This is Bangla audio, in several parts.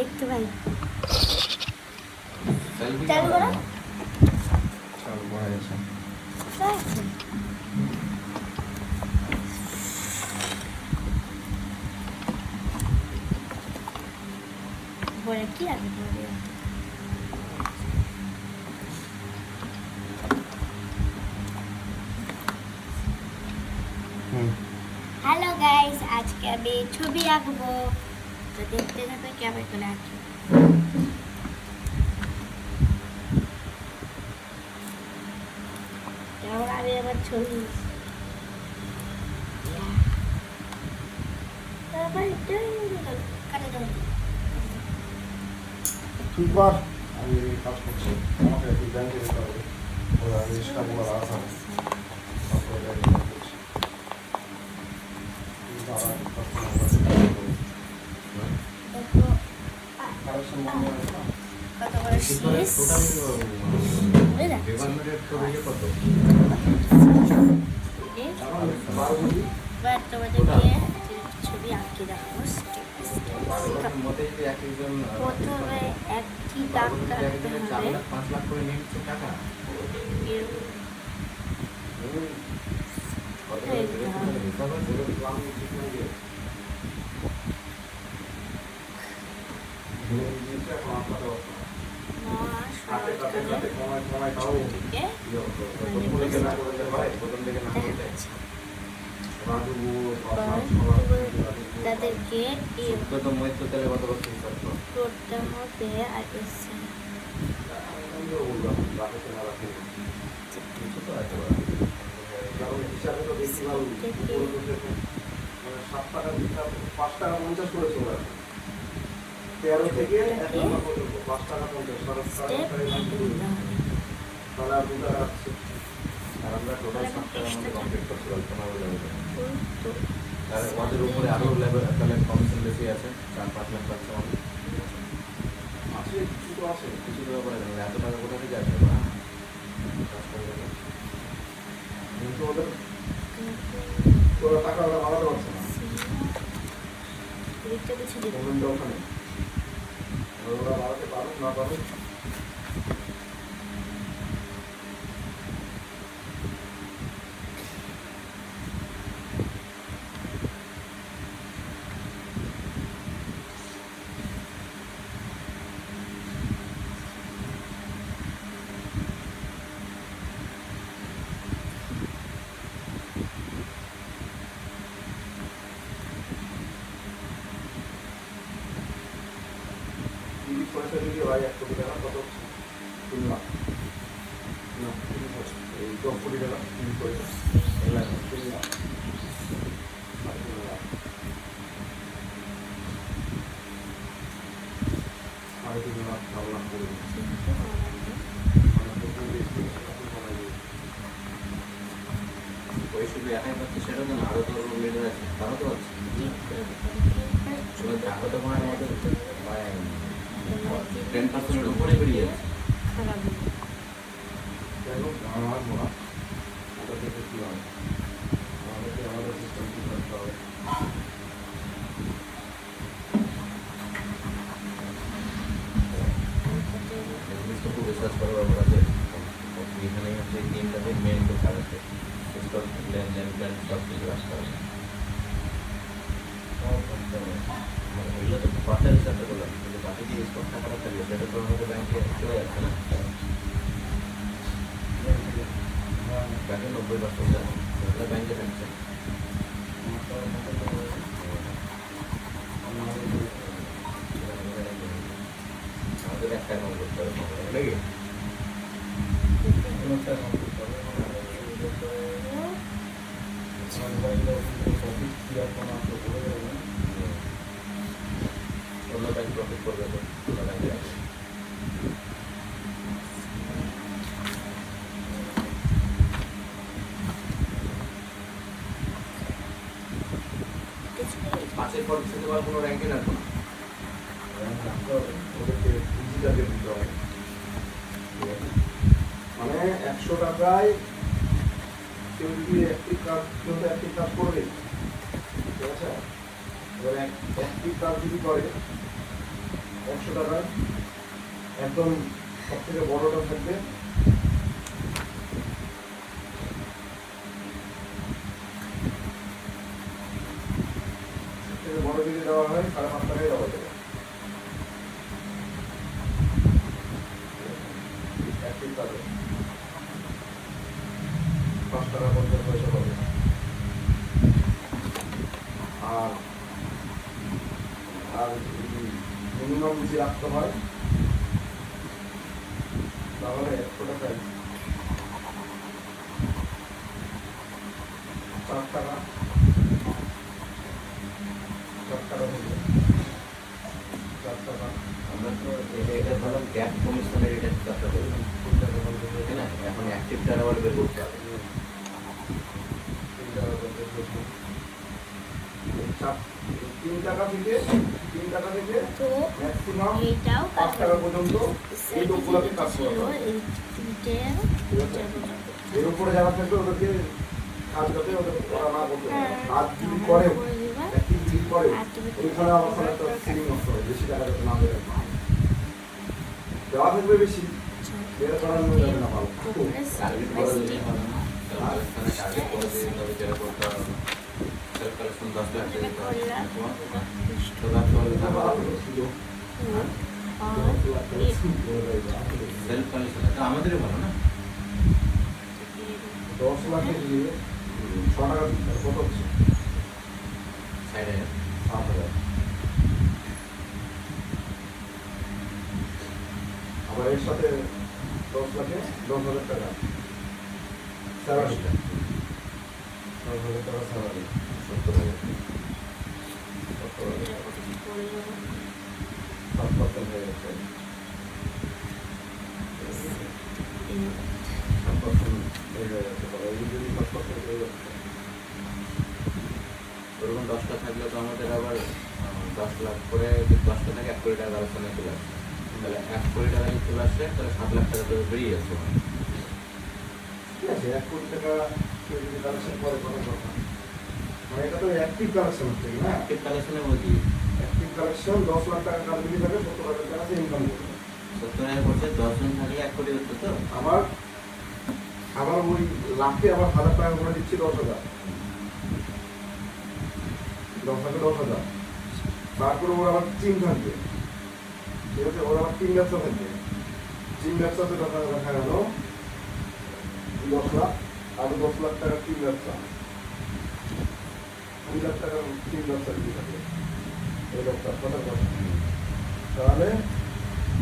দেখতে পাই। চালু করো। চালু করা গেছে। বলে কি আগে বলে হ্যালো গাইস, আজকে আমি ছবি আঁকবো, তো দেখতে থাকো কেমন করে আঁকি। কেমন আমি আমার ছবি তুই কর, আমি কাজ করছি। আমাকে একটু ব্যাংকে যেতে হবে, ওরা রিক্সাগুলো রাখা হবে। তারপরে ব্যাংকে কাজ করছি। কত করে শীষ তোমাদেরকে ছবি আঁকি দেখাবো। প্রথমে একটি দাগ কাটতে হবে। তাদেরকে করতে হবে আর আমাদের উপরে আরো লেভেল তাহলে কমিশন বেশি আছে, 4-5 লাখ পাচ্ছে আমাদের আছে, কিছু তো আছে, কিছু তো ব্যাপারে এত টাকা কোথা থেকে আসবে না কিন্তু ওরা টাকা ওরা বাড়াতে পারছে না, ওখানে ওরা বাড়াতে পারুক না পারুক। পয়সা যদি হয় 1 কোটি টাকা কত 3 লাখ না 10 কোটি টাকা 3 পয়সা 1 লাখ 3 লাখ আর 3 লাখ 4 লাখ করে ওই শুধু একাই পাচ্ছে সেটা তো না, আরো তো লিডার আছে, তারা তো আছে টাকা তো মনে হয় আমাদের 10% উপরে বেরিয়ে যাচ্ছে। যাই হোক আমার মনে ওটা থেকে কী হয়, আমাদেরকে আমাদের সিস্টেম ঠিক করতে হবে। খুব রিসার্চ করার ব্যাপার আছে, এখানেই হচ্ছে এই তিনটাতে মেন দোকান আছে, স্টক লেনদেন প্ল্যান সব কিছু রাখতে হবে। এগুলো তো পার্সেল হিসাবে করলাম, কিন্তু বাকি যে স্টক টাকাটা থাকবে সেটা তো আমাদের ব্যাংকে চলে যাচ্ছে না, ব্যাংকে 90% যায় সেটা ব্যাংকে থাকছে। আমাদের একটা অ্যাকাউন্ট করতে হবে নাকি অন্য ব্যাংক প্রফিট করবে তো অন্য ব্যাংকে পাঁচের পর দিতে পারবো কোনো র্যাঙ্কে রাখবো না, র্যাঙ্ক রাখতে হবে ওদেরকে পুঁজিটাকে দিতে হবে। মানে 100 টাকায় কেউ যদি অ্যাক্টিভ কাজ করবে, ঠিক আছে, এবার অ্যাক্টিভ কাজ যদি করে 100 টাকায় একদম সব থেকে বড়টা থাকবে সবথেকে বড় যদি দেওয়া হয় 5.5 টাকায় দেওয়া যাবে। অ্যাক্টিভ পাবে 5 টাকা 50 পয়সা পাবে। আর আর মিনিমাম যদি রাখতে হয় তাহলে 100 টাকায় 4 টাকা 4 টাকা থেকে 4 টাকা আমরা তো এটা ধরলাম গ্যাপ কমিশনের এটা কথা বললাম, 3 টাকা বলতে তাই না? এখন অ্যাক্টিভ টার্নওভার বের করতে হবে। 3 টাকা বলতে 3 টাকা থেকে 3 টাকা থেকে তো ম্যাক্সিমাম এইটাও 5 টাকা পর্যন্ত এই লোকগুলোকে কাজ ছিল করতে হবে। এই তিনটে ঠিক আছে? এর উপরে যারা থাকবে ওদেরকে কাজ যাতে ওরা না করতে পারে। কাজ যদি করে করে দিবা অ্যাক্টিভিটি যদি করে আর তুমি ওইখানে আমার ফলে একটা সিলিং নষ্ট হয়, বেশি টাকা যাতে না দেয়। দেওয়া থাকবে বেশি, বের করানো যাবে না ভালো। টার্গেট করে দিলেই হবে না। সেলফ কালেকশনে টার্গেট করে দিতে হবে, যেটা করতে হবে না। সেলফ কালেকশন 10 লাখ টাকা দিতে হবে। তো লাখ টাকা দিতে হবে। সেলফ কালেকশন এটা আমাদেরই ভালো না? 10 লাখে যদি 6 টাকা দিতে হয়, কত হচ্ছে? সাইডে 7,000। আবার এর সাথে 10 লাখে 10,000 টাকা স্যালারি, 10,000 টাকা স্যালারি, 70,000। 7% হয়ে যাচ্ছে। 7% হয়ে যাচ্ছে, এই যদি 7% হয়ে যাচ্ছে, ওরকম 10টা থাকলে তো আমাদের আবার 10 লাখ করে 10টা থেকে 1 কোটি টাকা কালেকশনে চলে আসছে। তাহলে 1 কোটি টাকা যদি চলে আসছে তাহলে 7 লাখ টাকা তো বেরিয়ে যাচ্ছে। ঠিক আছে, 1 কোটি টাকা কেউ যদি কালেকশন করে কোনো কথা, মানে এটা তো অ্যাক্টিভ কালেকশন হচ্ছে না। অ্যাক্টিভ কালেকশনে বলছি অ্যাক্টিভ কালেকশন 10 লাখ টাকা কাজ যদি থাকে 70,000 টাকা সে ইনকাম করবে। 70,000 করছে 10 জন থাকলে 1 কোটি হচ্ছে তো। আবার আবার ওই লাখে আবার 1,000 টাকা করে দিচ্ছি 10,000, 10 লাখে 10,000। তারপরে ওর আবার টিম থাকবে, ঠিক আছে, ওর আবার টিম ব্যবসা থাকবে। টিম ব্যবসাতে দেখা গেল 10 লাখ, আরো 10 লাখ টাকা টিম ব্যবসা, 2 লাখ টাকা টিম ব্যবসা দিতে থাকে এই লোকটা, কথার কথা। তাহলে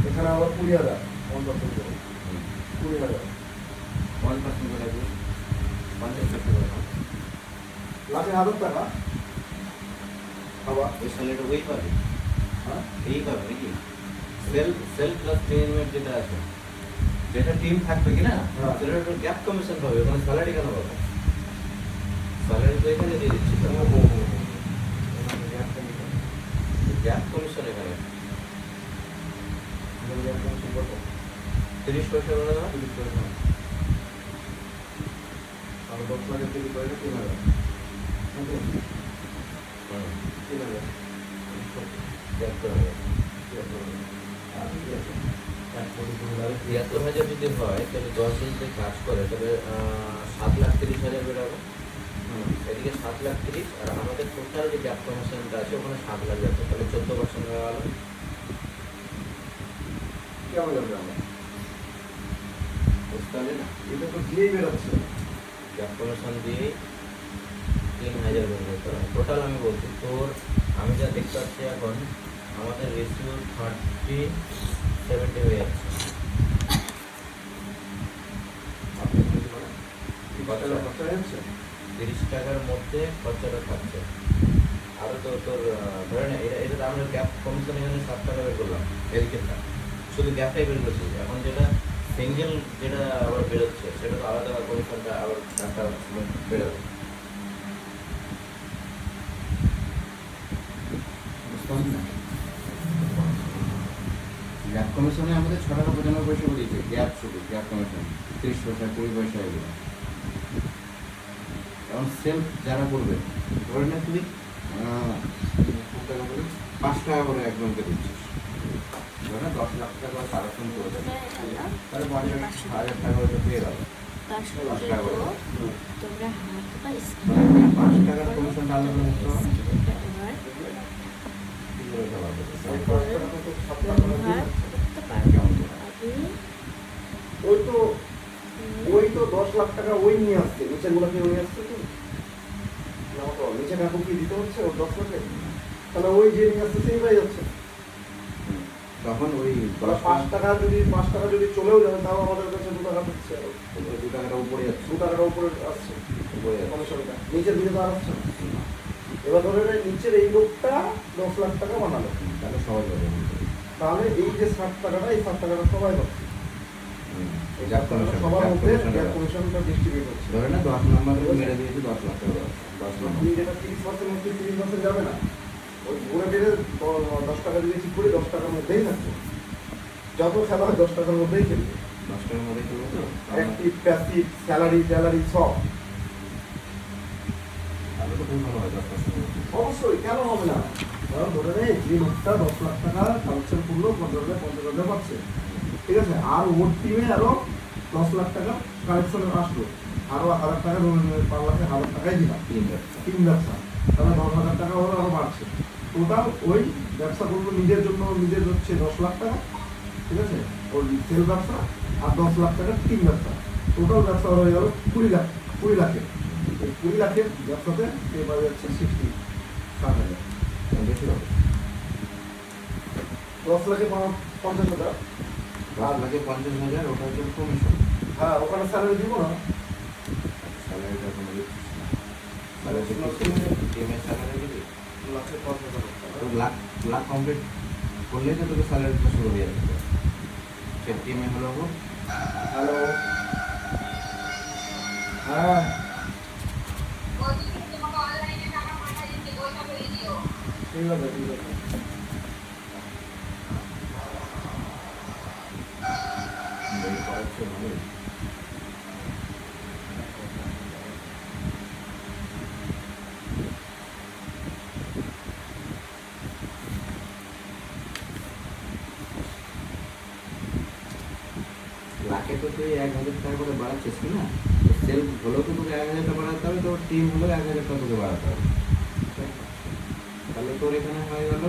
এখানে আবার 20,000, 1% করে 20,000, 1% করে লাগবে 50% করে। লাখে 1,000 টাকা। আবার ওই স্যালারিটা ওই পাবে, হ্যাঁ, এই পাবে নাকি? সেলফ প্লাস টিমের যেটা আছে, যেটা টিম থাকবে কি না, হ্যাঁ। সেটা একটা গ্যাপ কমিশন পাবে। ওখানে স্যালারি কেন পাবে? স্যালারি তো এখানে দিয়ে দিচ্ছি তো। গ্যাপ কমিশন এখানে 30 পয়সা করে না? 30 পয়সা। আর 10 লাখের থেকে পয়সা 3,000, 3,000। গ্যাপ করে হবে। 73,000 যদি হয় তাহলে 10 জন যদি কাজ করে তাহলে 7,30,000 বেরোবে। এদিকে 7,30,000 আর আমাদের টোটাল যে গ্যাপ কমিশনটা আছে ওখানে 7 লাখ যাচ্ছে, তাহলে 14% হয়ে গেল। কেমন যাবে আমার? বুঝতে পারলি না? এটা তো দিয়েই বেরোচ্ছে। গ্যাপ কমিশন দিয়ে 3,000 বের করতে হবে টোটাল। আমি বলছি তোর, আমি যা দেখতে পাচ্ছি এখন আমাদের রেশিও 30-70 হয়ে যাচ্ছে। আপনি যদি বলেন, কি বাচ্চারা খরচা হয়ে যাচ্ছে? 30 টাকার মধ্যে খরচাটা থাকছে। আরও তো তোর ধরে না, এটা আমরা গ্যাপ কমিশন এখানে 7 টাকা বের করলাম, এদিকে শুধু গ্যাপটাই বের করছি। এখন যেটা সিঙ্গেল যেটা আবার বেরোচ্ছে সেটা তো আলাদা কমিশনটা আবার টাকা বেরোবে। গ্যাপ কমিশনে আমাদের 6 টাকা 95 পয়সা দিয়েছে। গ্যাপ শুধু গ্যাপ কমিশন 30 পয়সা 20 পয়সা এগুলো। এখন সেলফ যারা করবে, ধরে না তুই 5 টাকা করে একজনকে দিচ্ছিস, 10 লাখ টাকা সারাক্ষণ করে দেবে হলো তাহলে 50,000 টাকা হয়তো পেয়ে গেল 10 10 টাকা করে টাকা তোমরা হাত বা 5 টাকার কমিশন আলাদা নিতে হবে কি করে দেওয়া হবে? এই 5 টাকা তো 7 টাকা করে দিয়ে যাচ্ছে। কেমন করে? ওই তো 10 লাখ টাকা ওই নিয়ে আসছে, নিচের গুলো কেউ নিয়ে আসছে তো না, তো নিচে কাকু কি দিতে হচ্ছে ওর 10 লাখে, তাহলে ওই যে নিয়ে আসছে সেই পাই যাচ্ছে। তখন ওই 5 টাকা যদি চলেও যাবে তাও আমাদের কাছে 2 টাকা দিচ্ছে, 2 টাকাটা উপরে যাচ্ছে 2 টাকার উপরে আসছে উপরে যাচ্ছে কমিশনটা, নিচের দিকে তো আর আসছে না। এবার ধরে নেয় নিচের এই লোকটা 10 লাখ টাকা বানালো, তাহলে সবাই পাবে তাহলে এই যে 60 টাকাটা, এই 60 টাকাটা সবাই পাচ্ছে, গ্যাপ কমিশন সবার মধ্যে কমিশনটা ডিস্ট্রিবিউট হচ্ছে। ধরে না 10 নাম্বার মেরে দিয়েছে 10 লাখ টাকা 10 লাখ আপনি যেটা 30% মধ্যে 30% যাবে না, ওই ঘুরে ফিরে 10 টাকা দিয়ে ঠিক করে 10 টাকার মধ্যেই থাকবে, যত খেলা হয় 10 টাকার মধ্যেই খেলবে, 10 টাকার মধ্যে খেলবো তো অ্যাক্টিভ প্যাসিভ স্যালারি সব। তাহলে তো খুব ভালো হয় 10%। অবশ্যই, কেন হবে না? কারণ ধরে নেই যে লোকটা 10 লাখ টাকা কালেকশন করলো 50,000 পাচ্ছে, ঠিক আছে, আর ওর টিমে আরো 10 লাখ টাকা কালেকশনে আসলো, আরো 1,000 টাকা ধরে নেবে, 5 লাখে 1,000 টাকাই দিলাম, 3 ব্যবসা, তাহলে 10,000 টাকা হলো আরো বাড়ছে। টোটাল ওই ব্যবসা করলো নিজের জন্য, নিজের হচ্ছে 10 লাখ টাকা, ঠিক আছে, ওর সেল ব্যবসা, আর 10 লাখ টাকার টিম ব্যবসা, টোটাল ব্যবসা হয়ে গেল 20 লাখের। এই 20 লাখের ব্যবসাতে এবার যাচ্ছে 60,000 বেশি হবে 10 লাখে 50,000। 10 লাখে 50,000 ওটা হচ্ছে কমিশন। হ্যাঁ, ওখানে স্যালারি দিব না, স্যালারিটা কোনো দিচ্ছিস না। স্যালারি টিমের স্যালারি দিবি লাখে 5,000 তো লাখ কমপ্লিট করলেই তো তোকে স্যালারিটা শুরু হয়ে যাবে। সে টিমে হলো হ্যালো, হ্যাঁ ঠিক আছে। বের করাচ্ছে ভালোই। লাখে তো তুই 1,000 টাকা করে বাড়াচ্ছিস কি না, সেল হলেও তো তোকে 1,000 টাকা বাড়াতে হবে, তোর টিম হলেও 1,000 টাকা তোকে বাড়াতে হবে। তাহলে তোর এখানে হয়ে গেল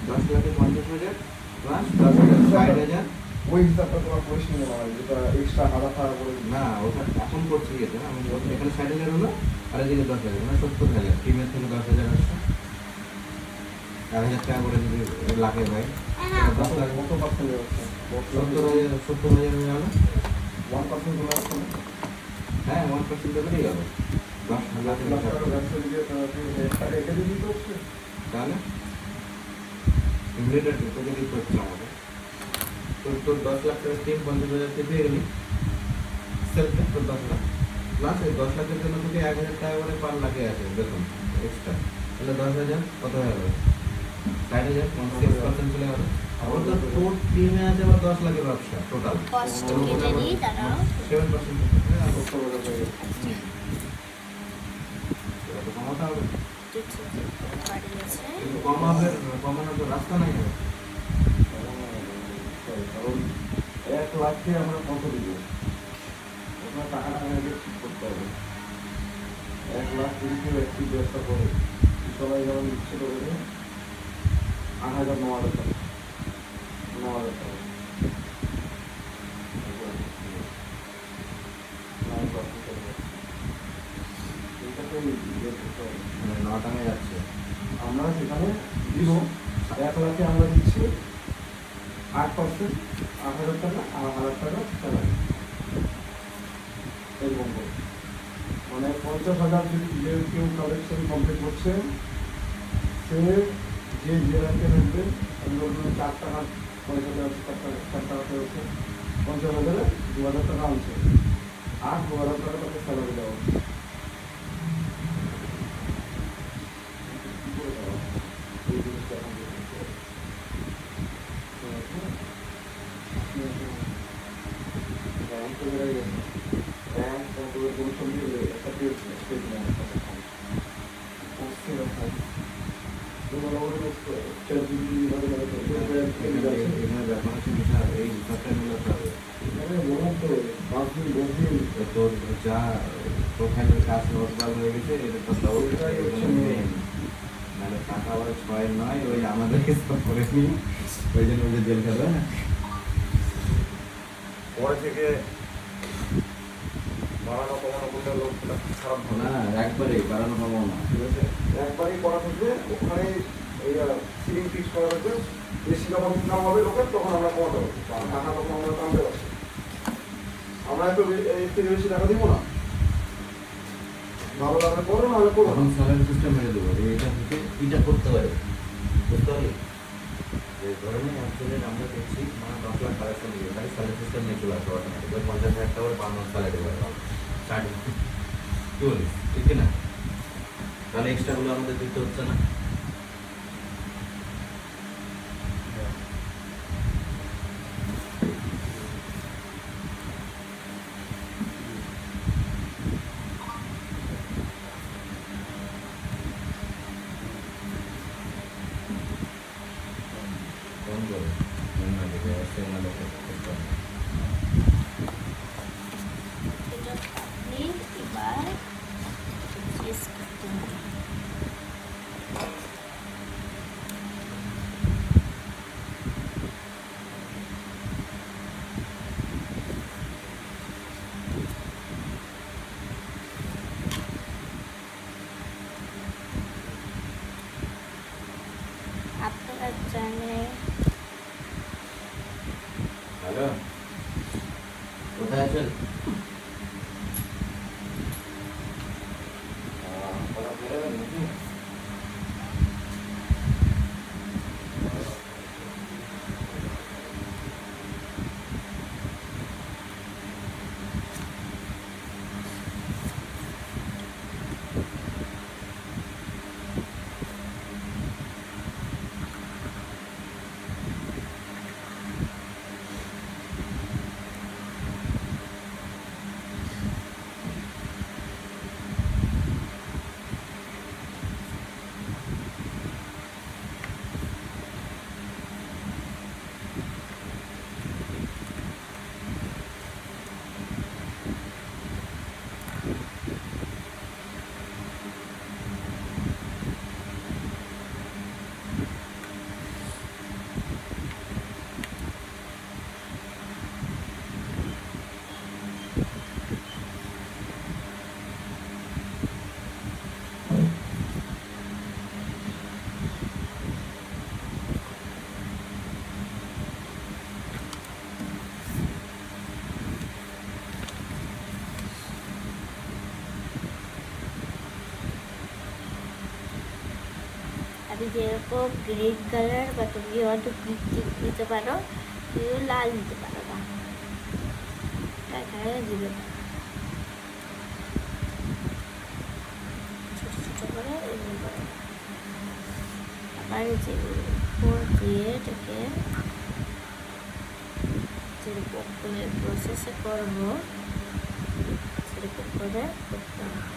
10 লাখে 50,000 প্লাস 10,000 60,000। ওই হিসাবটা তোমার করিস নি না, যেটা এক্সট্রা 1,000 টাকা করে না ওটা এখন করছি যেটা আমি বলছি, এখানে 60,000 হলো আর এদিকে 10,000 মানে 70,000, টিমের থেকে 10,000 আসছে, 1,000 টাকা করে যদি লাখে ভাই 10 লাখ কত পার্সেন্ট যাচ্ছে? 70,000 হয়ে গেল। 1% গুলো আছে না? হ্যাঁ 1% ধরেই গেল 10 লাখ লাখ টাকা ব্যবসা দিয়ে টাকা এটা দিয়ে দিতে হচ্ছে। তাহলে ইমিডিয়েট তোকে দিতে হচ্ছে আমাকে, তোর 10 লাখ টাকা টিম 50,000 থেকে পেয়ে গেলি, সেলফে তোর 10 লাখ প্লাস এই 10 লাখের জন্য তোকে 1,000 টাকা করে পার লাখে আছে বেতন এক্সট্রা, তাহলে 10,000 কত হয়ে গেল 60,000 6% চলে গেল। আবার তোর টিমে আছে আবার 10 লাখের ব্যবসা টোটাল কষ্ট কেটে নিই দাঁড়াও 7%। এটা তো কমাতে হবে, বাড়িয়েছে কিন্তু কমানোর তো রাস্তা নাই। কারণ 1 লাখে আমরা কত দিব? ওখানে টাকাটা আমাদের ঠিক করতে হবে। 1 লাখ যদি কেউ একটি ব্যবসা করে, সবাই যেমন ইচ্ছে করে 8,000 9,000 টাকা 9,000 টাকা 9% করবে। এটা তো ইয়ে করতে হবে। মানে 9 টাকায় যাচ্ছে। আমরা সেখানে দিব 1 লাখে আমরা দিচ্ছি 8%, 8,000 টাকা আর 1,000 টাকা স্যালারি, এরকম করে। মানে 50,000 যদি কেউ কালেকশন কমপ্লিট করছে, সে যে র্যাঙ্কে থাকবে, আমি বললাম 4 টাকা পয়সা দেওয়া হচ্ছে, 4 টাকা হচ্ছে 50,000-এ 2,000 টাকা আনছে, আর 2,000 টাকা তাকে স্যালারি দেওয়া হচ্ছে। এই জিনিসটা এখন দেখতে হবে। ব্যাংক তো বেড়ে গেছে, ব্যাংক তারপরে কমিশন দিলে একটা স্টেটমেন্ট তোমার ওর 4 জিবি এখানে ব্যাপার হচ্ছে তোর যা প্রোফাইলের কাজ নোটবার হয়ে গেছে এটা তো তাও ওইটাই হচ্ছে main। নাহলে টাকা আবার 6-9 ওই আমাদেরকে সব করে নি ওই জন্য ওই যে জেল খাবে না পরে থেকে বাড়ানো কমানো করলে লোকটা খারাপ হবে না একবারেই বাড়ানো কমাও না ঠিক আছে একবারই করা থাকবে ওখানে ওই সিলিং ফিক্স করা থাকবে বেশি যখন ইনকাম হবে লোকের তখন আমরা কমাতে পারবো টাকা তখন আমরা টানতে পারছি আমরা একটু এর থেকে বেশি টাকা দিব না ভালো লাগলে করো নাহলে করো তখন স্যালারি সিস্টেম মেরে দেবো এটা করতে পারে বুঝতে পারলি যে ধরনের অঞ্চলের আমরা দেখছি মানে 10 লাখ কালেকশন দিয়ে তাই স্যালারি সিস্টেম নিয়ে চলে আসবে অটোমেটিক 50,000 টাকা করে পার মাস স্যালারি পাবে স্টার্টিং কি বলিস ঠিক না তাহলে এক্সট্রাগুলো আমাদের দিতে হচ্ছে না ফোন করে না দিকে আসে না লোক এটা আপনি এবার চেস করতে হবে। আপনারা জানেন হ্যালো কোথায় আছেন আমি যেরকম গ্রিন কালার বা তুমি হয়তো পিঙ্ক দিতে পারো তুমি লাল দিতে পারো না এখানে দিবে না ছোট ছোট করে এগুলো করে আবার যে উপর দিয়ে এটাকে যেরকম করে প্রসেসে করবো সেরকম করে করতে হবে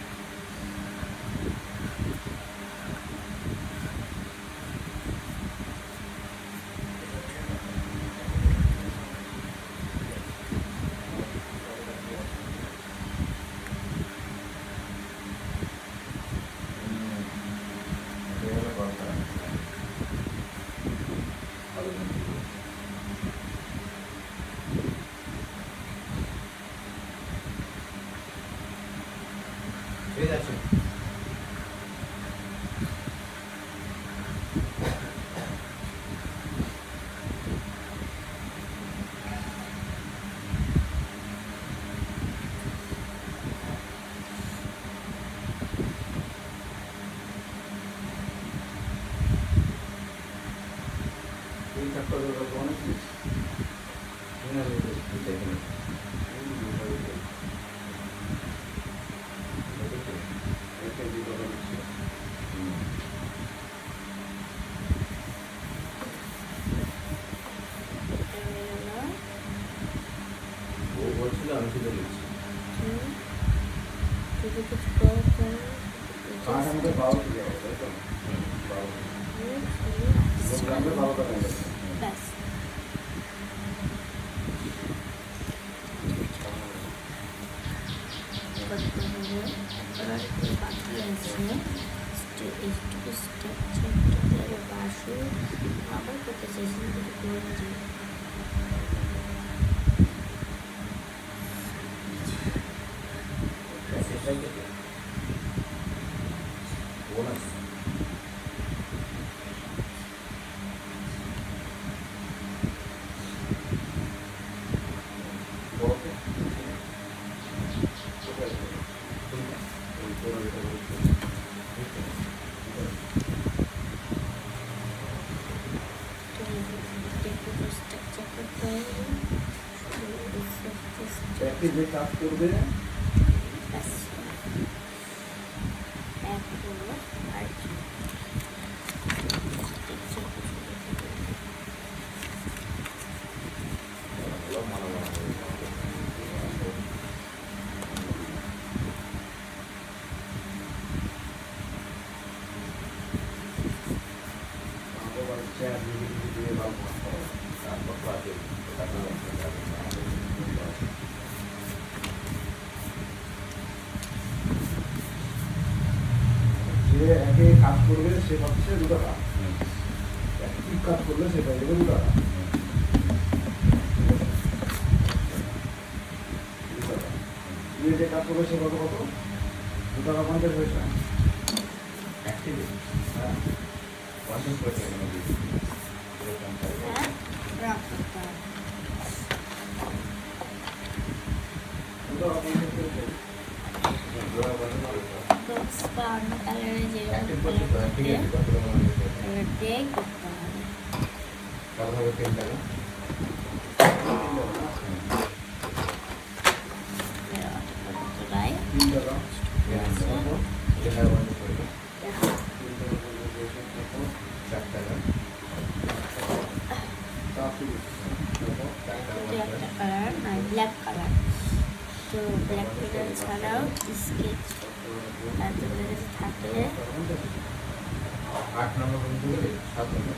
ঠিক আছে এই চারটা জায়গা অনেক জিনিস ও বলছিল আমি শুধু লিখছি যদি কিছু করতে পাঁচ আমাদের 12 টাকা তাই তো 12 12 টাকা ব্যাস স্ট্রাকচারটাতে বাসু আবার করতে চাইছি কিন্তু করছি বোনাস স্ট্রাকচার করতে হবে একটি যে কাজ করবে এক হলো আর যে একে কাজ করবে সে পাচ্ছে 2 টাকা, একটি কাজ করলে সে পাবে 2 টাকা। 2 টাকা। যে যে কাজ করবে সে কত কত 2 টাকা 50 পয়সা। অ্যাক্টিভিটি হ্যাঁ 50 পয়সা এখানে দিয়েছি রাখ করতে হবে 2 টাকা 50 পয়সা। জোড়া 50 পয়সা বক্স বা অন্য কালারে যেরকম অ্যাক্টিভ কালার করতে হয় ঠিক আছে কত টাকা মানে কালার দিয়ে করতে হবে কারণ হবে 3 টাকা তোলাই 3 টাকা। এটা 50 পয়সা 4 টাকা 4 টাকা একটা কালার নয় ব্ল্যাক কালার তো ব্ল্যাক কালার ছাড়াও স্কেচ তারপরে থাকলে 8 নম্বর পর্যন্ত গেলে 7 নম্বর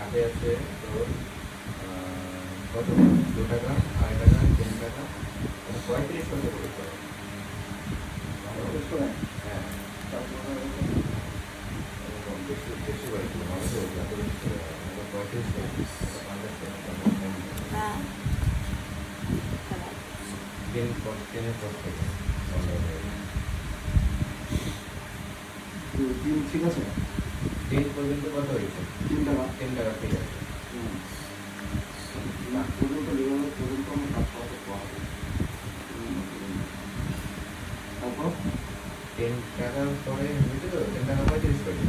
8 আছে তোর কত 2 টাকা 2.5 টাকা 3 টাকা 35 পয়সা করে পড়ে হ্যাঁ বেশি বেশি বাড়ি আমাদের যত বেশি 35 টাকা 50 টাকা বা কালার 10 পর থেকে অনলাইন হয়ে যায় 3 ঠিক আছে? 10 পর্যন্ত কত হয়েছে 3 টাকা। 10 টাকা ঠিক আছে না পর্যন্ত লেভেল পর্যন্ত আমি কাজ করাতে পারবো। তারপর 10 টাকার পরে হয়েছে তো 10 টাকা 35 পয়সা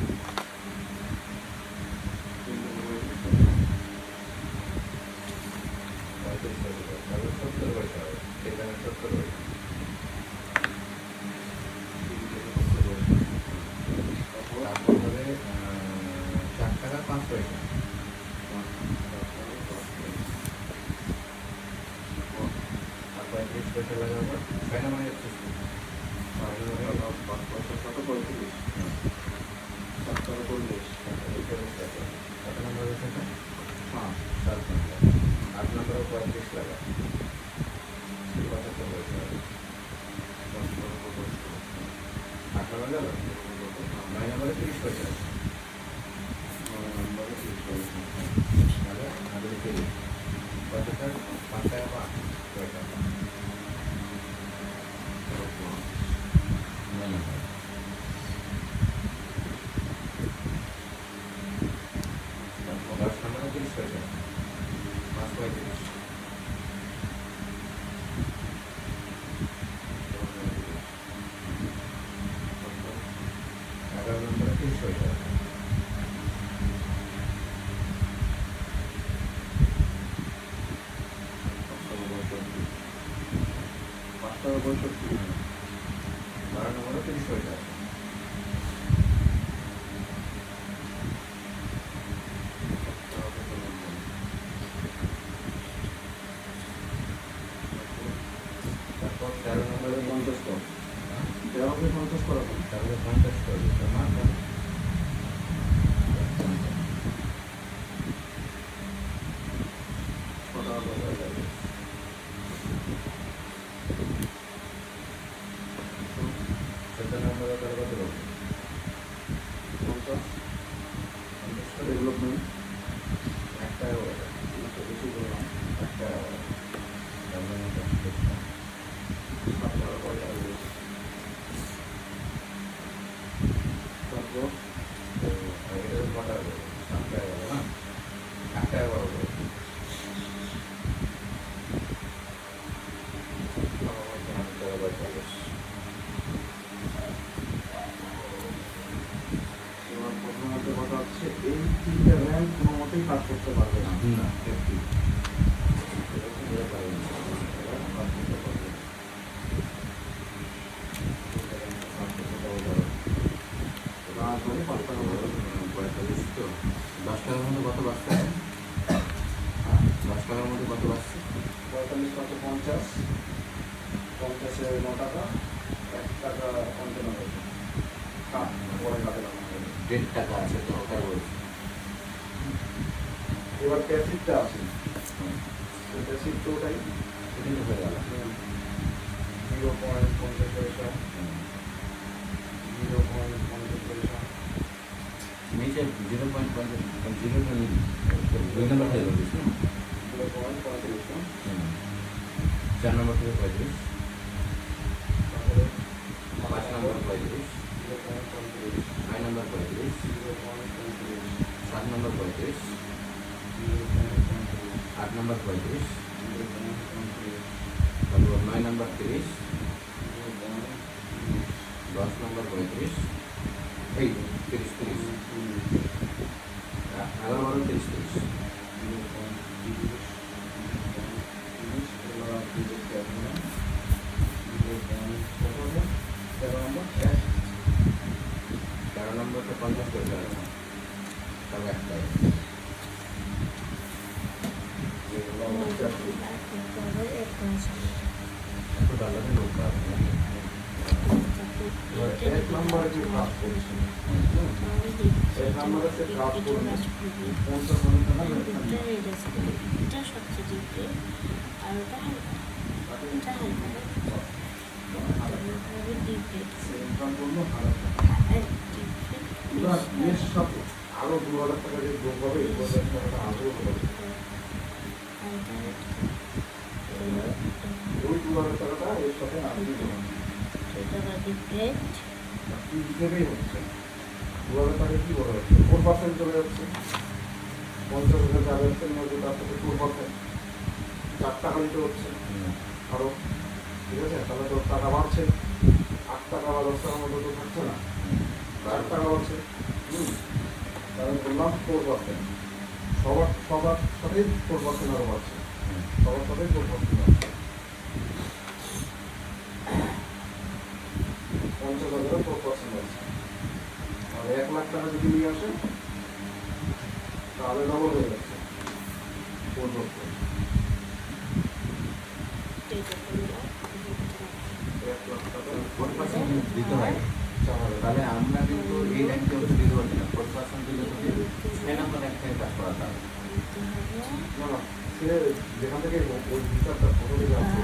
35 পয়সা তাহলে 70 পয়সা হবে 10 টাকা 70 পয়সা তারপর হবে 4 টাকা 5 পয়সা আর 35 পয়সা লাগাবো 6 না মানে হচ্ছে 5 পয়সা কত করে 30 7 টাকা 40 কত নম্বর হচ্ছে এটা? হ্যাঁ 7 নম্বর 8 নম্বরে 35 লাগা 75 পয়সা হবে 8 নম্বর গেল 9 নম্বরে 30 পয়সা আছে তাহলে আমাদের 30 পয়সাটা 5 টাকা 5 পয়সা 9 নম্বর 10 নম্বরে 30 পয়সা 5 35 11 নম্বরে 30 পয়সা 5 টাকা 65 12 নম্বরে 30 পয়সা আছে 13 নম্বরে 50 কর। 13 কে 50 করা হবে। তারপরে 50 করবে তোমার কটা হয়ে যাবে? 14 নম্বরে তার কত করবে করতে পারবে না। না একটু রাজধানী 5 টাকা করে। 45 তো 10 টাকার মধ্যে কত বাঁচছে? 10 টাকার মধ্যে কত বাঁচছে? 45 কত 50, 50 এ 9 টাকা, 1 টাকা 55 পয়সা। কাট, পরে কাটে না। 1.5 টাকা আছে তো ওটাই বলছি। এবার প্যাসিভটা আছে, প্যাসিভ তো ওটাই এটাই তো হয়ে গেল। 0.50 পয়সা, 0.50 পয়সা, নিচে 0.5 2 নম্বর থেকে বলিস না? 0.35, 4 নম্বর থেকে 35, তারপরে 5 নম্বর 35, 0.35, 6 নম্বর 35, 0.35, 7 নম্বর 35, 0.35, 8 নম্বর 35, 0.35, তারপর 9 নম্বর 30, 0.35, 10 নম্বর 35, এই 30 30, 11 12 30 30, তেরো নম্বরটা 50 করে দেওয়া তবে একটাই একটু ডালাতে লোক পাবে না। এক নম্বরে যে কাজ করছে, এক নম্বরে সে কাজ করবে 50 ঘন্টা না এটা সবচেয়ে ডিপে আর ওটা হালকা, ওটা হালকা ডিপে ইনকাম করলো হাজার টাকা। আর ডিপে এবার এর সাথে আরো 2000 টাকা যে যোগ হবে, 2000 টাকাটা আরও হবে। ওই 2000 টাকাটা এর সাথে আপনি দেবেন। সেটা ডিপেট কি হিসেবেই হচ্ছে 2000 টাকা কি বলা হচ্ছে 4% চলে যাচ্ছে, 50,000 যা যাচ্ছে মধ্যে তার সাথে 4%, 4 টাকা দিতে হচ্ছে আরো, ঠিক আছে? তাহলে তো টাকা বাড়ছে, 8 টাকা বা 10 টাকার মধ্যে তো থাকছে না, 4 টাকা বাড়ছে। তাহলে বললাম 4%, সবার সাথেই 4% আরো বাড়ছে, সবার সাথেই 4% বাড়ছে। 50,000 4% বাড়ছে। আর 1 লাখ টাকা যদি নিয়ে আসে তাহলে ডবল হয়ে যাচ্ছে 4%। 1 লাখ টাকা 4% দিতে হয়। তাহলে আমরা কিন্তু এই র্যাঙ্কে ওষুধ দিতে পারছি না। 4% দিলে যদি 6 নম্বর র্যাঙ্ক থেকে কাজ করাতে হবে। না না, সে যেখান থেকে ওই হিসাবটা ফটো দিকে আসছে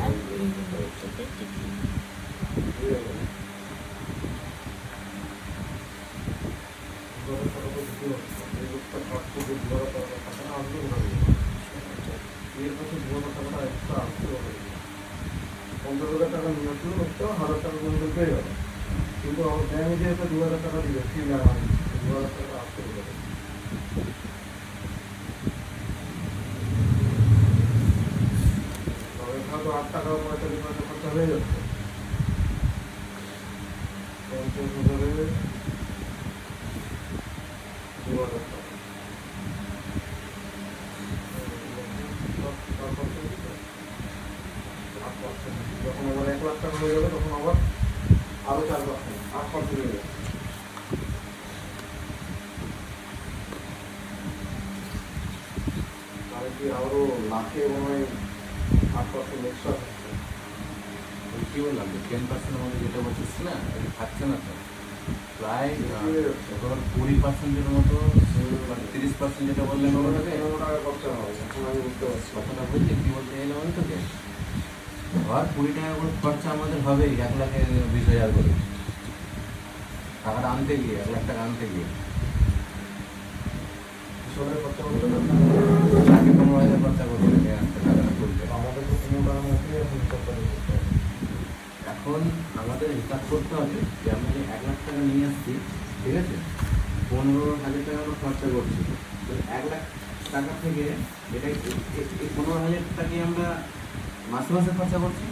এর কাছে 2000 টাকাটা এক্সট্রা আসতে হবে। 50,000 টাকা নিয়ে আসলো, একটা 1000 টাকা পর্যন্ত পেয়ে গেল, কিন্তু আমার ব্যাংকে যেহেতু 2000 টাকা দিবে ফি না, 2000 টাকা আসতে হবে। তবে হয়তো 8 টাকা 45 পয়সা খরচা হয়ে যাচ্ছে, 50,000 2000 টাকা। যখন আবার 1 লাখ টাকা হয়ে যাবে তখন আবার আরো 4%, 8% হয়ে যাবে। তাহলে কি আরো লাখে মনে হয় 8% এক্সট্রা থাকছে। ওই কি বললাম যে 10% মধ্যে যেটা বলছিস না এটা থাকছে না তো প্রায় ধর 20%-এর মতো, মানে 30% যেটা বললেন ওটাকে 15 টাকা খরচা হবে, এখন আমি বুঝতে পারছি। কথাটা বলতে কি বলতে এলো বল তোকে ধর 20 টাকা করে খরচা আমাদের হবেই 1,20,000 করে টাকাটা আনতে গিয়ে 1 লাখ টাকা আনতে গিয়ে কিশোরের খরচা করতে না, তাকে 15,000 খরচা করতে হবে আনতে টাকা তুলতে। আমাদের তো 15 টাকার মধ্যে এখন খরচা করতে হবে। এখন আমাদের হিসাব করতে হবে যে আমরা যে 1 লাখ টাকা নিয়ে আসছি, ঠিক আছে, 15,000 টাকা আমরা খরচা করছি, তো 1 লাখ টাকা থেকে এটা এই 15,000 টাকাকে আমরা মাসে মাসে খরচা করছি।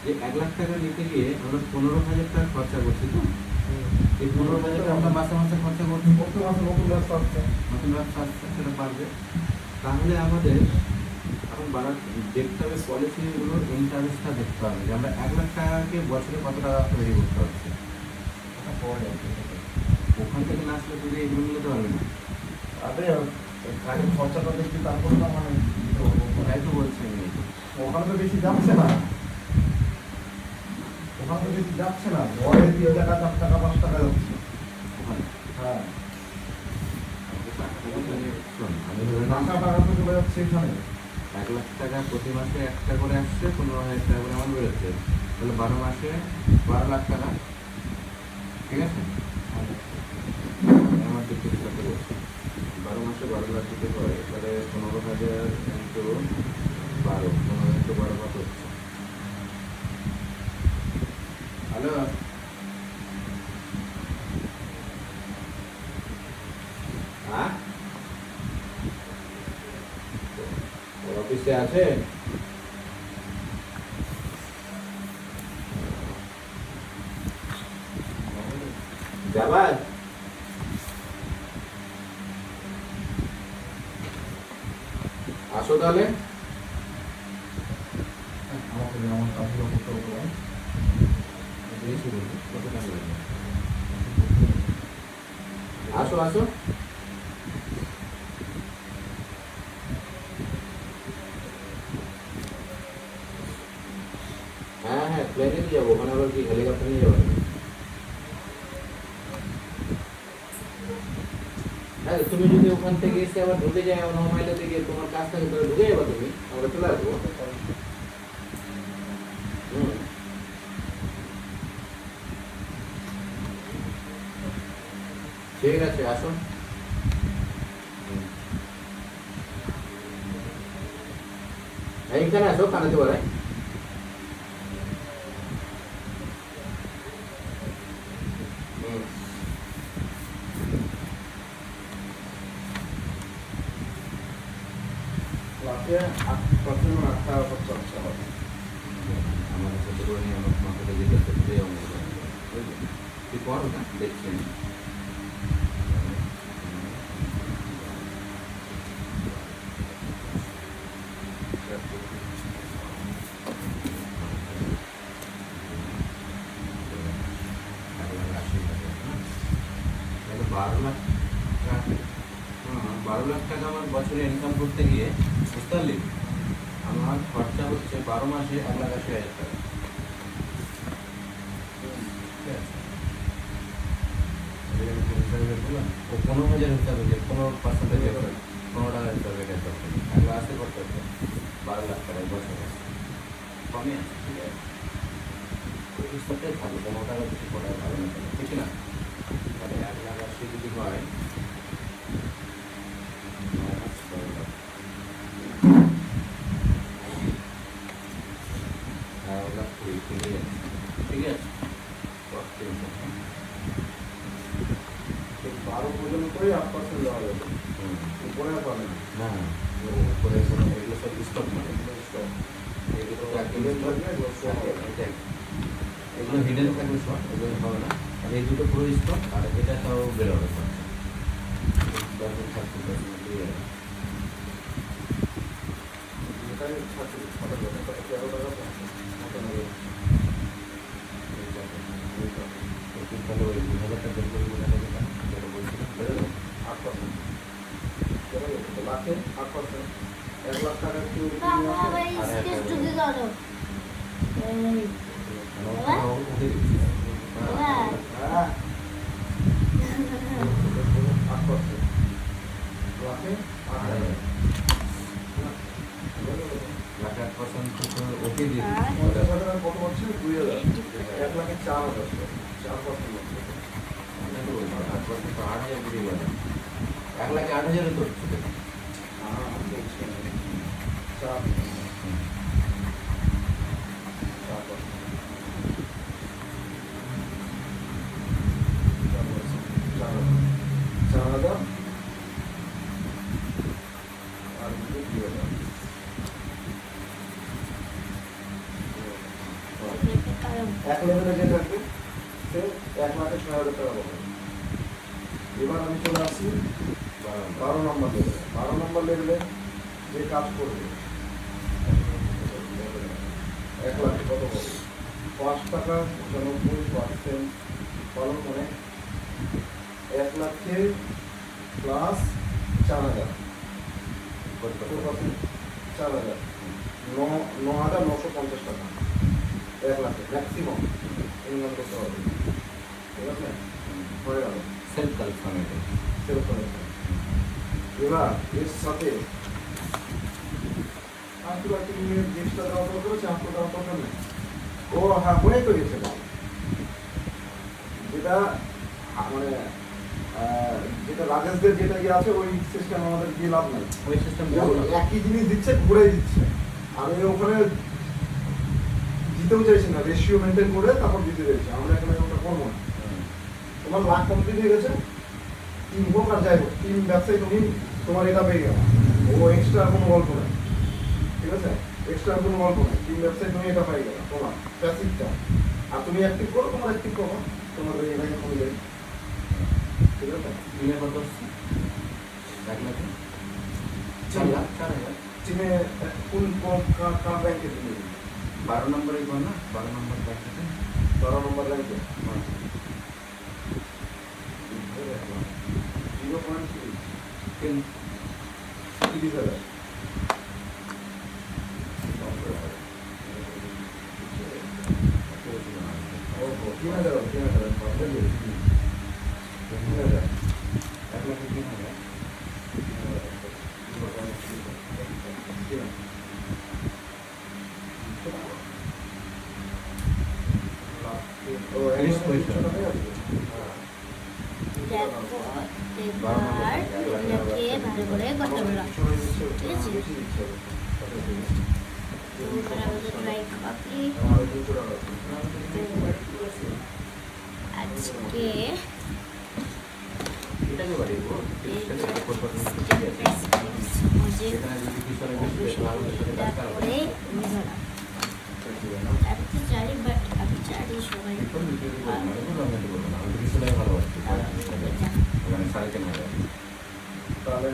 যে 1 লাখ টাকা নিতে গিয়ে আমরা 15,000 টাকা খরচা করছি তো, এই 15,000 আমরা মাসে মাসে খরচা করছি, প্রতি মাসে নতুন ব্যবসা হচ্ছে। নতুন ব্যবসা আসছে সেটা বাড়বে। তাহলে আমাদের এখন দেখতে হবে পলিসিগুলোর ইন্টারেস্টটা দেখতে হবে যে আমরা 1 লাখ টাকাকে বছরে কত টাকা তৈরি করতে পারছি। ওখান থেকে না আসলে তুমি এগুলো মিলাতে পারবে না। আরে গাড়ির খরচাটা দেখছি তারপরে না মানে ওটাই তো বলছি আমি। ওখানে তো বেশি যাচ্ছে না, ওখানে তো বেশি যাচ্ছে না, ঘরে 3 টাকা 4 টাকা 5 টাকা যাচ্ছে। ওখানে হ্যাঁ, শোন, আমি ধরে নাও টাকা টাকা তো চলে যাচ্ছে এখানে। 1 লাখ টাকা প্রতি মাসে একটা করে আসছে, 15,000 টাকা করে আমার বেরোচ্ছে, তাহলে 12 মাসে 12 লাখ টাকা। ঠিক আছে, আমার দিকে হিসাবে বলছি 12 মাসে 12 লাখ দিতে পারে, তাহলে 15,000 ইন্টু 12, 15 ইন্টু 12 কত হচ্ছে? হ্যালো, হ্যাঁ ওর অফিসে আছে? যাবার আসো তাহলে। আমাকে আমার কাজগুলো করতে হবে না। বেশি বলবো, কত টাকা লাগবে? আসো আসো। হ্যাঁ হ্যাঁ, প্লেনে নিয়ে যাবো, ওখানে আবার কি হেলিকপ্টার নিয়ে যাবো? হ্যাঁ, তুমি যদি ওখান থেকে এসে আবার ঢুকে যাও 9 মাইলের দিকে, তোমার কাছ থেকে তাহলে ঢুকে যাবো তুমি, আমরা চলে আসবো। হুম। ঠিক আছে, আসুন। এইখানে আসো, কানাতে পারে। ক্লাসে 8% 8 টাকা খরচা হচ্ছে আমার। আমাদের সাথে করে নিয়ে আমার মাথাটা যেতে করতে তুই কর না, দেখছি আমি। তাহলে 12 লাখ টাকা, 12 লাখ টাকা আমার বছরে ইনকাম করতে গিয়ে, বুঝতে পারলি, আমার খরচা হচ্ছে 12 মাসে 1,80,000 টাকা। ঠিক আছে, ও 15,000 হিসাবে, 15% 15 টাকা হিসাবে গেছে, 1,80,000 করতে হচ্ছে 12 লাখ টাকায় বছরে। কমে আছে, ঠিক আছে, ওই হিসাবটাই থাকবে, 15 টাকা বেশি করা ভালো না, ঠিক না? তাহলে 1,80,000 যদি হয়, ঠিক আছে, 12 পর্যন্তই 8% দেওয়া যাবে, উপরে আর পাবে না। না উপরে কোনো এগুলো সব স্টক মানে এগুলো তো Hidden থাকবে, এগুলো show হবে। এগুলো হিডেন থাকবে সব, এগুলো হবে না। আর এই দুটো পুরো স্টক, আর এটা তাও বেরোবে খরচা 10-30% দিয়ে যাবে। এটাই 6 টাকা 13 টাকা তাহলে ওই 2,000 টাকা বের করে 2,000 টাকা যেটা বলছিলাম বেরোবে 8%। লাখে 8%। 1 লাখ টাকা কেউ যদি বাবা নিয়ে আসে, আবার আর স্কেচ একটা- ঢুকে গেল। এই, ওদের দিচ্ছি। এবার? হ্যাঁ, 8%। লাখে 8,000। লাখ 8% তো ওকে দিয়ে আর? দিচ্ছি। 50,000 টাকা কত হচ্ছে? 2,000। 1 লাখে 4,000 টাকা। 4% হচ্ছে। 8% তো 8,000 বেরিয়ে গেল। 1,08,000 তো হচ্ছে। হ্যাঁ, বলছি আমি। 4%। 4,000 আর 2,000। দেখতে পারো। 1 লেভেলে যে থাকবে সে 1,06,000 টাকা পাবে। চলে আসি 12 নম্বর লেভেলে। 12 নম্বর লেভেলে যে কাজ করবে 1 লাখ কত করবে 5 টাকা 95% ফলন মানে 1 লাখে প্লাস 4,000 4,000 9,950 টাকা 1 লাখে ম্যাক্সিমাম ইনকাম করতে হবে। ঠিক আছে হয়ে গেল সেলফ ক্যালকুলেটর। সেরকম। এবার এর সাথে আর তুই একটা জিনিসটা দেওয়া দরকার আছে আর তো দেওয়া দরকার নেই। ও হ্যাঁ মনে তো গেছে যেটা মানে যেটা রাজেশদের যেটা ইয়ে আছে ওই সিস্টেম আমাদের দিয়ে লাভ নাই। ওই সিস্টেম একই জিনিস দিচ্ছে ঘুরে দিচ্ছে। আমি ওখানে দিতেও চাইছি না, রেশিও মেনটেন করে তারপর দিতে চাইছি। আমরা এখানে ওটা করবো না। তোমার লাখ কমপ্লিট হয়ে গেছে, টিম হোক আর যাই হোক, টিম ব্যবসায় তুমি তোমার এটা পেয়ে গেল, ও এক্সট্রা কোনো গল্প নেই। ঠিক আছে, এক্সট্রা কোনো গল্প নেই, টিম ব্যবসায় তুমি এটা পেয়ে গেল তোমার প্যাসিভটা। আর তুমি অ্যাক্টিভ করো, তোমার অ্যাক্টিভ করো, তোমার ওই এলাকা কমে যাবে। ঠিক আছে, দিনে কত হচ্ছে? 1 লাখে 4 লাখ 4,000। চীনে কোন কার ব্যাংকে তুমি 12 নম্বরে কোন না 12 নম্বর ব্যাংকে 12 নম্বর ব্যাংকে 0.3 30,000। ওহো 3,000 3,000 3,000 1 লাখে 3,000। ও Finish পয়সা। দেখো এবার এটাকে ভালো করে করতে পারলাম। ঠিক আছে, এবার আমাদের ট্রাই কমপ্লিট। আজকে এটাকে বাড়িয়ে সহজে এখানে যদি পিছনে বেশি বেশি ভালো এটা করে নিলাম। আমি তো জানি, বাট আমি জানি সবাই ওখানে 3,500। তাহলে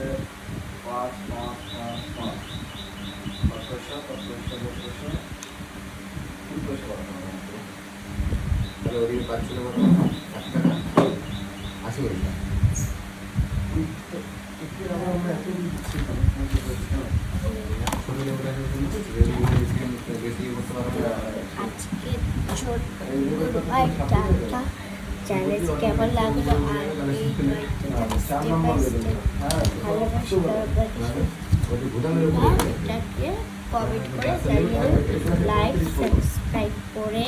5 5 5 5 5 পয়সা 5 পয়সা 10 পয়সা 3 পয়সা বাড়ানো হবে। তাহলে ওদিকে পাচ্ছিল কত? 8 টাকা 80 পয়সা। ছোট লেভেলের জন্য বেশি করতে পারবো। আজকে ছোট্ট একটা চ্যালেঞ্জ কেমন লাগলো আর এই স্টেপ বাই স্টেপ ভালোবাসা ওটি ভুটানের উপরে এটাকে কমেন্ট করে জানিয়ে লাইক সাবস্ক্রাইব করে